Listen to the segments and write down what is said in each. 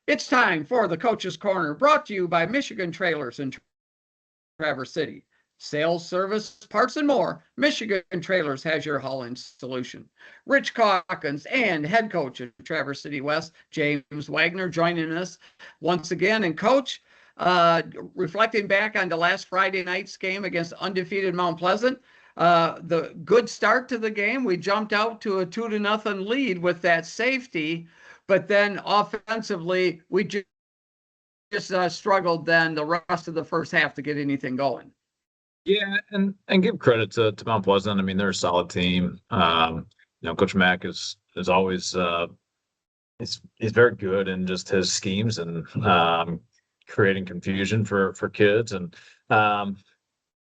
It's time for the Coach's Corner, brought to you by Michigan Trailers in Traverse City. Sales, service, parts, and more, Michigan Trailers has your hauling solution. Rich Calkins and head coach of Traverse City West, James Wagner, joining us once again. And coach, reflecting back on the last Friday night's game against undefeated Mount Pleasant, the good start to the game, we jumped out to a 2-0 lead with that safety, but then offensively, we just struggled then the rest of the first half to get anything going. Yeah, and give credit to Mount Pleasant. I mean, they're a solid team. Coach Mack is always he's very good in just his schemes and creating confusion for kids. And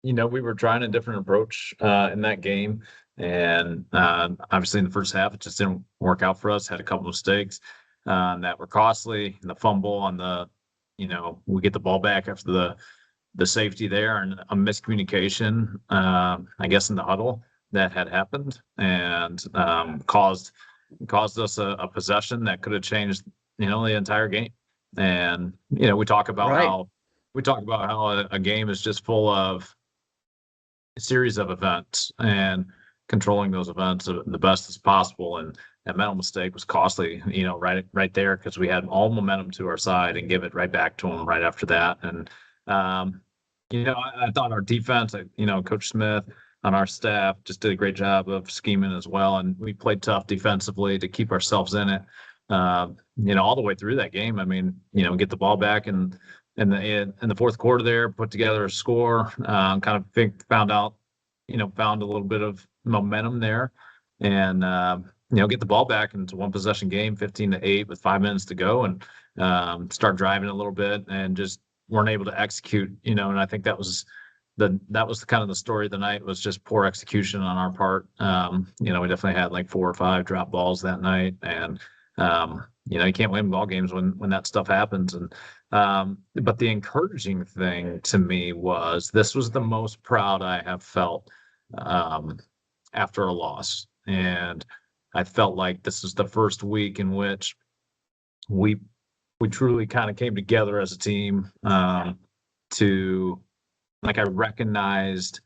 we were trying a different approach in that game. And obviously in the first half, it just didn't work out for us. Had a couple of mistakes that were costly. And the fumble on we get the ball back after the safety there, and a miscommunication, I guess, in the huddle that had happened, and caused us a possession that could have changed, the entire game. And we talk about how a game is just full of a series of events, and controlling those events the best as possible. And that mental mistake was costly, right there, because we had all momentum to our side and give it right back to them right after that. And I thought our defense, Coach Smith on our staff just did a great job of scheming as well, and we played tough defensively to keep ourselves in it. All the way through that game. I mean, get the ball back in the fourth quarter there, put together a score, kind of found a little bit of momentum there, and get the ball back into one possession game, 15-8 with 5 minutes to go, and start driving a little bit, and just weren't able to execute. And I think that was kind of the story of the night, was just poor execution on our part. We definitely had like 4 or 5 drop balls that night, and you can't win ball games when that stuff happens. And but the encouraging thing to me was this was the most proud I have felt after a loss, and I felt like this is the first week in which we truly kind of came together as a team to, like, I recognized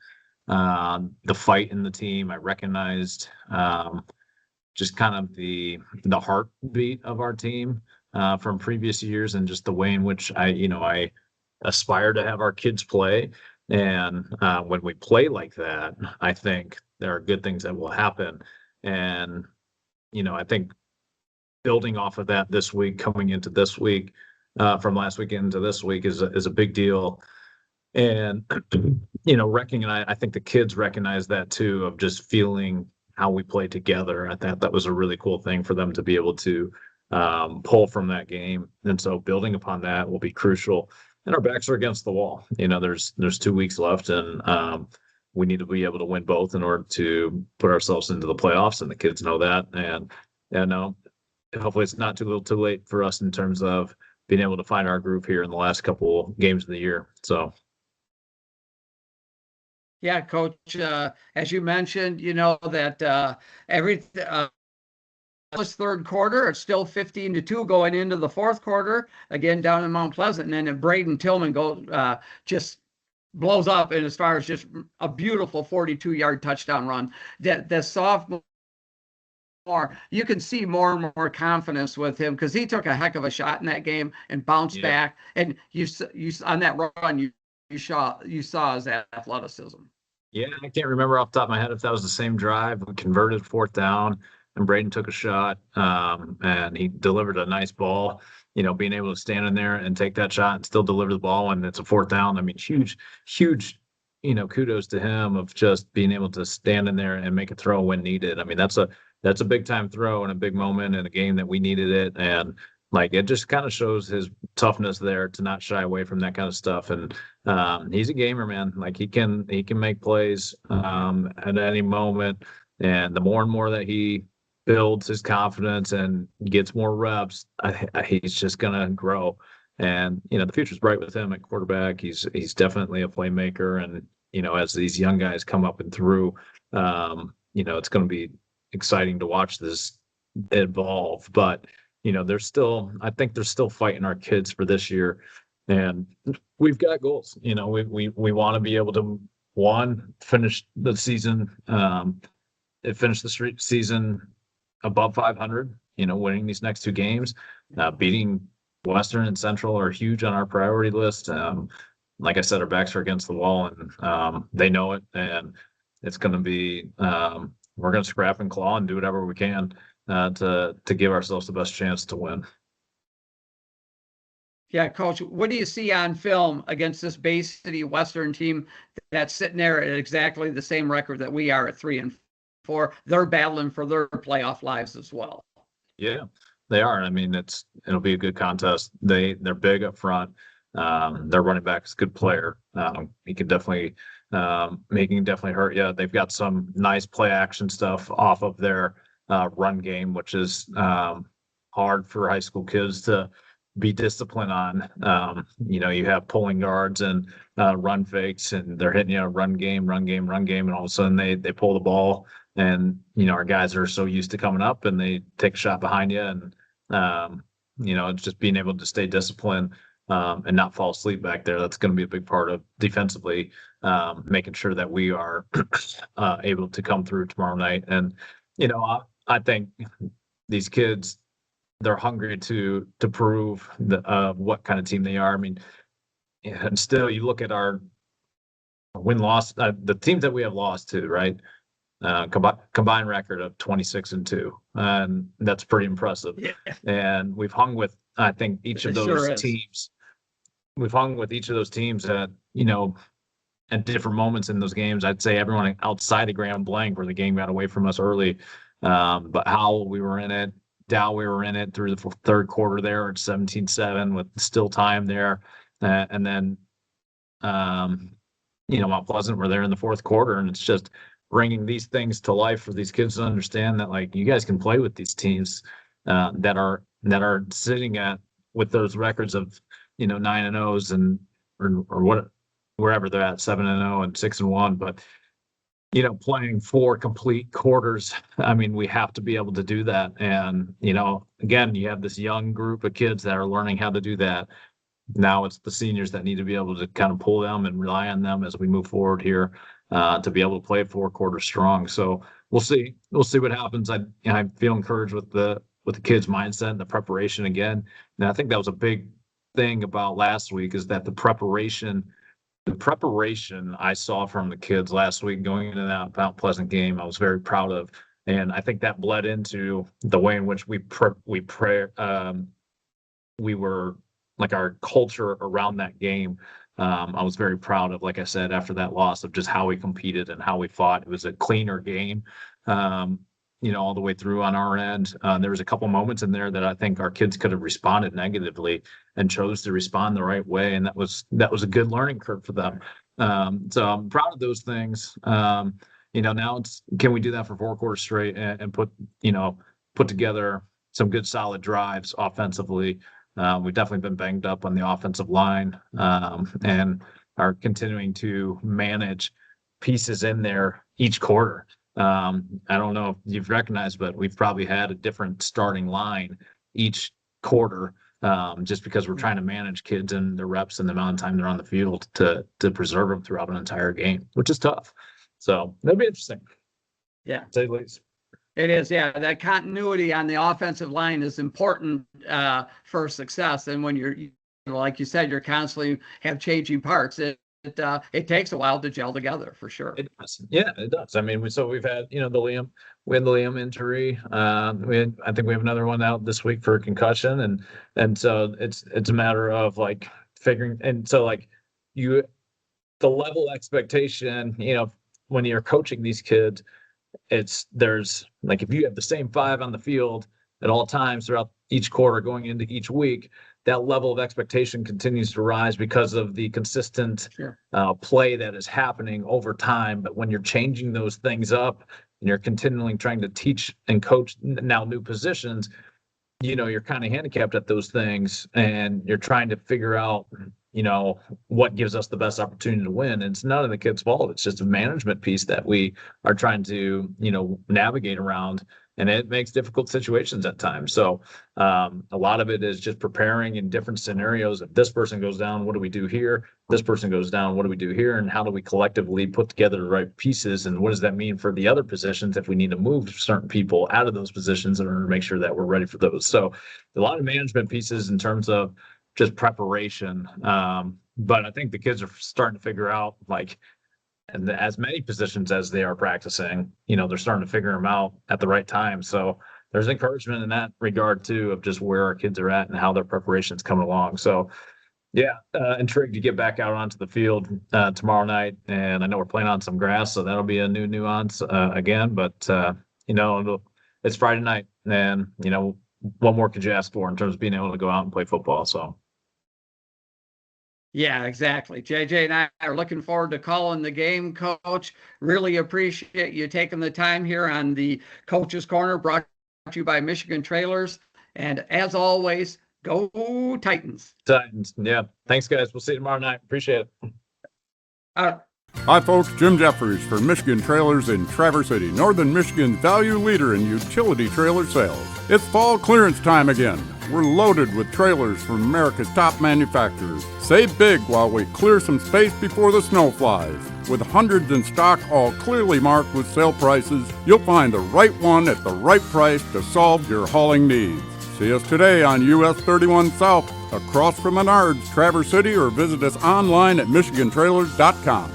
the fight in the team. I recognized just kind of the heartbeat of our team from previous years, and just the way in which I aspire to have our kids play. And when we play like that, I think there are good things that will happen. And I think building off of that this week, coming into this week, from last weekend into this week, is a big deal. And I think the kids recognize that too, of just feeling how we play together. I thought that was a really cool thing for them to be able to pull from that game. And so building upon that will be crucial. And our backs are against the wall. There's 2 weeks left, and we need to be able to win both in order to put ourselves into the playoffs, and the kids know that. And hopefully it's not too little too late for us in terms of being able to find our groove here in the last couple games of the year. So. Yeah, Coach, as you mentioned, that this third quarter, it's still 15-2 going into the fourth quarter, again down in Mount Pleasant. And then Braden Tillman just blows up, and as far as just a beautiful 42-yard touchdown run. The sophomore, you can see more and more confidence with him, because he took a heck of a shot in that game and bounced back. And you on that run, you saw his athleticism. Yeah, I can't remember off the top of my head if that was the same drive. We converted 4th down, and Braden took a shot, and he delivered a nice ball. Being able to stand in there and take that shot and still deliver the ball, and it's a 4th down. I mean, huge, kudos to him of just being able to stand in there and make a throw when needed. I mean, that's a big time throw and a big moment in a game that we needed it. And it just kind of shows his toughness there to not shy away from that kind of stuff. And he's a gamer, man. Like, he can make plays at any moment. And the more and more that he builds his confidence and gets more reps, he's just gonna grow. And the future's bright with him at quarterback. He's definitely a playmaker. And as these young guys come up and through, it's going to be exciting to watch this evolve. But I think they're still fighting our kids for this year. And we've got goals. We want to be able to, one, finish the season, finish the season above 500, winning these next two games, beating Western and Central are huge on our priority list. Like I said, our backs are against the wall, and they know it. And it's going to be, we're going to scrap and claw and do whatever we can to give ourselves the best chance to win. Yeah, Coach, what do you see on film against this Bay City Western team that's sitting there at exactly the same record that we are at 3-4? They're battling for their playoff lives as well. Yeah, they are. I mean, it'll be a good contest. They're big up front. Their running back is a good player. He can definitely hurt you. They've got some nice play action stuff off of their run game, which is hard for high school kids to be disciplined on. You have pulling guards and run fakes, and they're hitting you run game, and all of a sudden they pull the ball, and our guys are so used to coming up and they take a shot behind you, and it's just being able to stay disciplined and not fall asleep back there. That's going to be a big part of defensively making sure that we are able to come through tomorrow night. And I think these kids, they're hungry to prove what kind of team they are. I mean, and still, you look at our win-loss, the teams that we have lost to, right? Combined record of 26-2, and that's pretty impressive. Yeah. And we've hung with, I think, each of those teams. We've hung with each of those teams at at different moments in those games. I'd say everyone outside of Grand Blanc, where the game got away from us early, but Howell, we were in it. Dow, we were in it through the third quarter there at 17-7 with still time there. And then, Mount Pleasant were there in the fourth quarter, and it's just bringing these things to life for these kids to understand that, like, you guys can play with these teams that are sitting with those records of, 9-0s and or wherever they're at, 7-0 and 6-1, but playing 4 complete quarters. I mean, we have to be able to do that. And, again, you have this young group of kids that are learning how to do that. Now it's the seniors that need to be able to kind of pull them and rely on them as we move forward here to be able to play 4 quarters strong. So we'll see. We'll see what happens. I feel encouraged with the kids' mindset and the preparation again. And I think that was a big thing about last week, is that the preparation I saw from the kids last week going into that Mount Pleasant game, I was very proud of. And I think that bled into the way in which we were, like, our culture around that game. I was very proud of, like I said, after that loss, of just how we competed and how we fought. It was a cleaner game, all the way through on our end. There was a couple moments in there that I think our kids could have responded negatively and chose to respond the right way. And that was a good learning curve for them. So I'm proud of those things. Now it's, can we do that for 4 quarters straight and put together some good solid drives offensively? We've definitely been banged up on the offensive line, and are continuing to manage pieces in there each quarter. I don't know if you've recognized, but we've probably had a different starting line each quarter, just because we're trying to manage kids and their reps and the amount of time they're on the field to preserve them throughout an entire game, which is tough. So that'll be interesting. Yeah. To say the least. It is, yeah. That continuity on the offensive line is important for success. And when you're, like you said, you're constantly have changing parts. It takes a while to gel together, for sure. It does. Yeah, it does. I mean, we've had, we had the Liam injury. I think we have another one out this week for a concussion, and so it's a matter of, like, figuring. And so, like, the level expectation, when you're coaching these kids, there's like, if you have the same 5 on the field at all times throughout each quarter going into each week, that level of expectation continues to rise because of the consistent play that is happening over time. But when you're changing those things up and you're continually trying to teach and coach now new positions, you're kind of handicapped at those things, and you're trying to figure out, what gives us the best opportunity to win. And it's none of the kids' fault. It's just a management piece that we are trying to, navigate around. and it makes difficult situations at times. So a lot of it is just preparing in different scenarios. If this person goes down, what do we do here? This person goes down, what do we do here? And how do we collectively put together the right pieces? And what does that mean for the other positions if we need to move certain people out of those positions in order to make sure that we're ready for those? So a lot of management pieces in terms of just preparation. But I think the kids are starting to figure out, like, and as many positions as they are practicing, they're starting to figure them out at the right time. So there's encouragement in that regard too, of just where our kids are at and how their preparation's coming along. So yeah, intrigued to get back out onto the field tomorrow night. And I know we're playing on some grass, so that'll be a new nuance again. But it's Friday night, and what more could you ask for in terms of being able to go out and play football? So. Yeah, exactly. JJ and I are looking forward to calling the game, Coach. Really appreciate you taking the time here on the Coach's Corner, brought to you by Michigan Trailers. And as always, go Titans. Titans. Yeah. Thanks, guys. We'll see you tomorrow night. Appreciate it. Hi, folks. Jim Jeffries for Michigan Trailers in Traverse City, Northern Michigan's value leader in utility trailer sales. It's fall clearance time again. We're loaded with trailers from America's top manufacturers. Save big while we clear some space before the snow flies. With hundreds in stock, all clearly marked with sale prices, you'll find the right one at the right price to solve your hauling needs. See us today on US 31 South, across from Menards, Traverse City, or visit us online at michigantrailers.com.